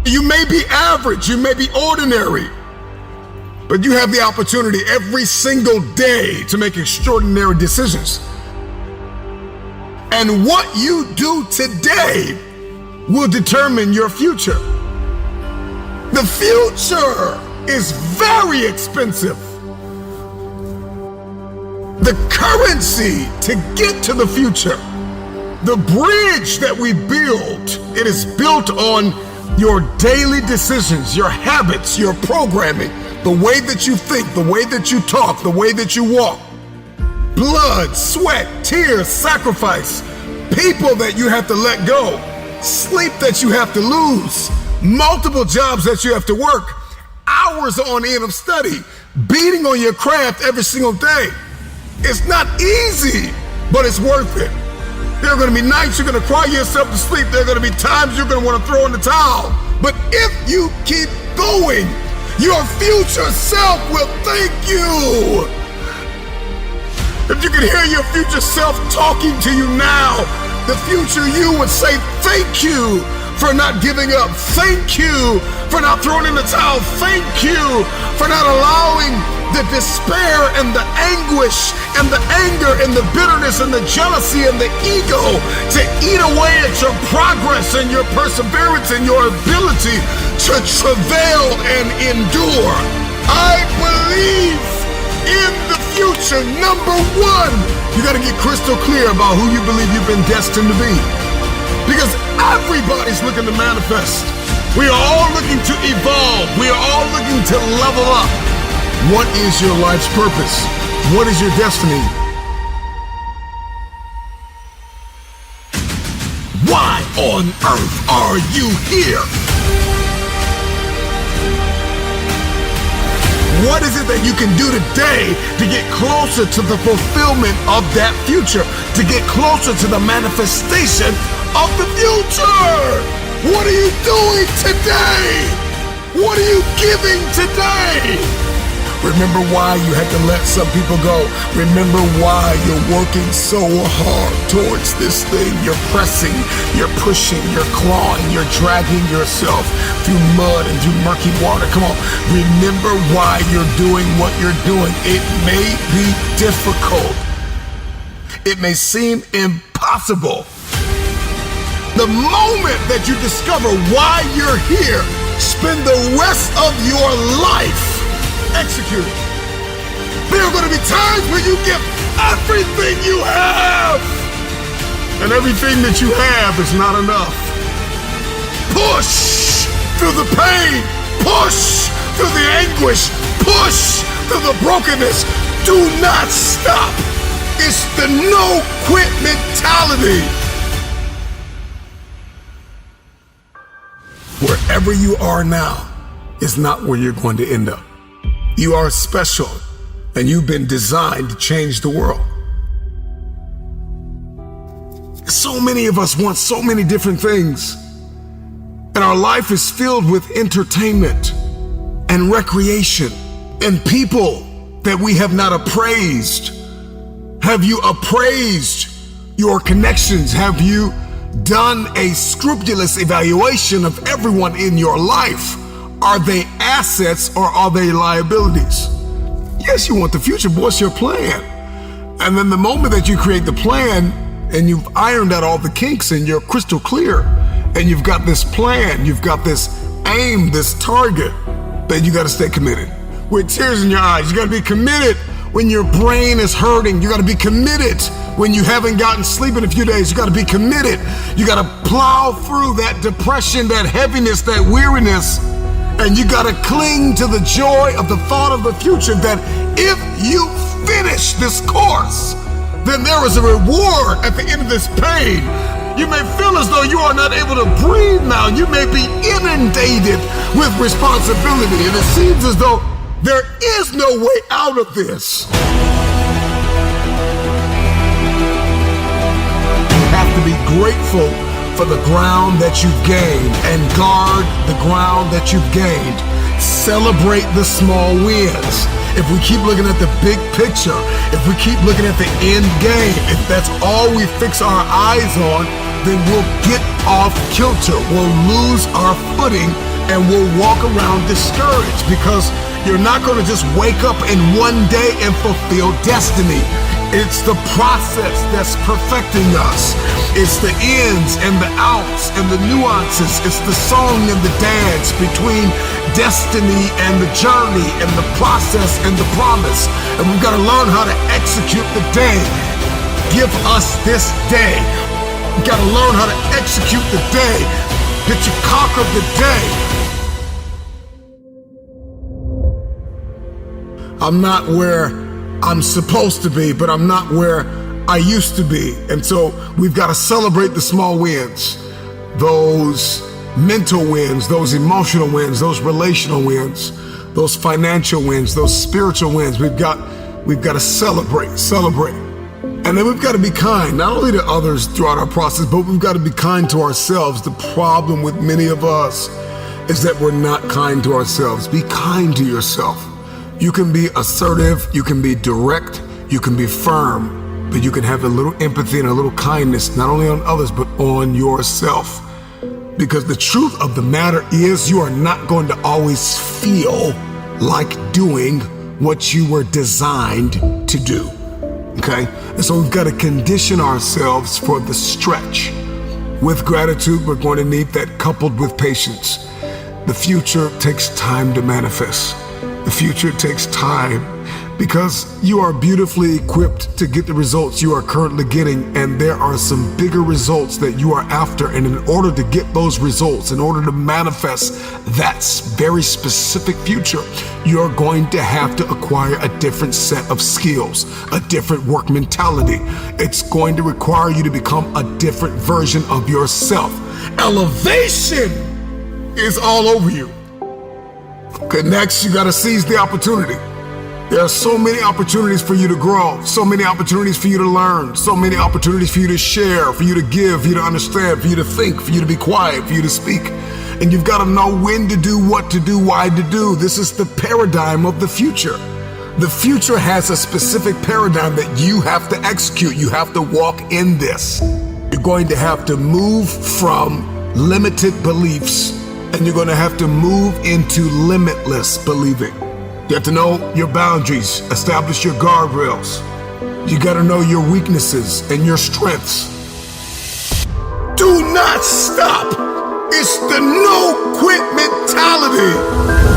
You may be average, you may be ordinary, but you have the opportunity every single day to make extraordinary decisions. And what you do today will determine your future. The future is very expensive. The currency to get to the future, the bridge that we build, it is built on your daily decisions, your habits, your programming, the way that you think, the way that you talk, the way that you walk. Blood, sweat, tears, sacrifice, people that you have to let go, sleep that you have to lose, multiple jobs that you have to work, hours on end of study, beating on your craft every single day. It's not easy, but it's worth it. There are going to be nights you're going to cry yourself to sleep. There are going to be times you're going to want to throw in the towel. But if you keep going, your future self will thank you. If you could hear your future self talking to you now, the future you would say thank you for not giving up. Thank you for not throwing in the towel. Thank you for not allowing the despair and the anguish and the anger and the bitterness and the jealousy and the ego to eat away at your progress and your perseverance and your ability to travail and endure. I believe in the future. Number one, you got to get crystal clear about who you believe you've been destined to be. Because everybody's looking to manifest. We are all looking to evolve. We are all looking to level up. What is your life's purpose? What is your destiny? Why on earth are you here? What is it that you can do today to get closer to the fulfillment of that future, to get closer to the manifestation of the future? What are you doing today? What are you giving today? Remember why you had to let some people go. Remember why you're working so hard towards this thing. You're pressing, you're pushing, you're clawing, you're dragging yourself through mud and through murky water. Come on, remember why you're doing what you're doing. It may be difficult. It may seem impossible. The moment that you discover why you're here, spend the rest of your life executing. There are going to be times when you give everything you have, and everything that you have is not enough. Push through the pain, push through the anguish, push through the brokenness. Do not stop. It's the no quit mentality. Wherever you are now is not where you're going to end up. You are special, and you've been designed to change the world. So many of us want so many different things, and our life is filled with entertainment and recreation and people that we have not appraised. Have you appraised your connections? Have you done a scrupulous evaluation of everyone in your life? Are they assets or are they liabilities? Yes, you want the future, but what's your plan? And then the moment that you create the plan and you've ironed out all the kinks and you're crystal clear and you've got this plan, you've got this aim, this target, then you got to stay committed. With tears in your eyes, you got to be committed when your brain is hurting. You got to be committed when you haven't gotten sleep in a few days. You got to be committed. You got to plow through that depression, that heaviness, that weariness. And you gotta cling to the joy of the thought of the future that if you finish this course, then there is a reward at the end of this pain. You may feel as though you are not able to breathe now. You may be inundated with responsibility, and it seems as though there is no way out of this. You have to be grateful for the ground that you've gained and guard the ground that you've gained. Celebrate the small wins. If we keep looking at the big picture, if we keep looking at the end game, if that's all we fix our eyes on, then we'll get off kilter. We'll lose our footing and will walk around discouraged, because you're not going to just wake up in one day and fulfill destiny. It's the process that's perfecting us. It's the ins and the outs and the nuances. It's the song and the dance between destiny and the journey and the process and the promise. And we've got to learn how to execute the day. Give us this day. We've got to learn how to execute the day. That you conquer the day. I'm not where I'm supposed to be, but I'm not where I used to be. And so we've got to celebrate the small wins, those mental wins, those emotional wins, those relational wins, those financial wins, those spiritual wins. We've got to celebrate. And then we've got to be kind, not only to others throughout our process, but we've got to be kind to ourselves. The problem with many of us is that we're not kind to ourselves. Be kind to yourself. You can be assertive, you can be direct, you can be firm, but you can have a little empathy and a little kindness, not only on others, but on yourself. Because the truth of the matter is, you are not going to always feel like doing what you were designed to do. Okay? And so we've got to condition ourselves for the stretch. With gratitude, we're going to need that coupled with patience. The future takes time to manifest. The future takes time, because you are beautifully equipped to get the results you are currently getting, and there are some bigger results that you are after. And in order to get those results, in order to manifest that very specific future, you're going to have to acquire a different set of skills, a different work mentality. It's going to require you to become a different version of yourself. Elevation is all over you. Okay, next, you got to seize the opportunity. There are so many opportunities for you to grow, so many opportunities for you to learn, so many opportunities for you to share, for you to give, for you to understand, for you to think, for you to be quiet, for you to speak. And you've got to know when to do, what to do, why to do. This is the paradigm of the future. The future has a specific paradigm that you have to execute. You have to walk in this. You're going to have to move from limited beliefs, and you're going to have to move into limitless believing. You have to know your boundaries, establish your guardrails. You got to know your weaknesses and your strengths. Do not stop. It's the no quit mentality.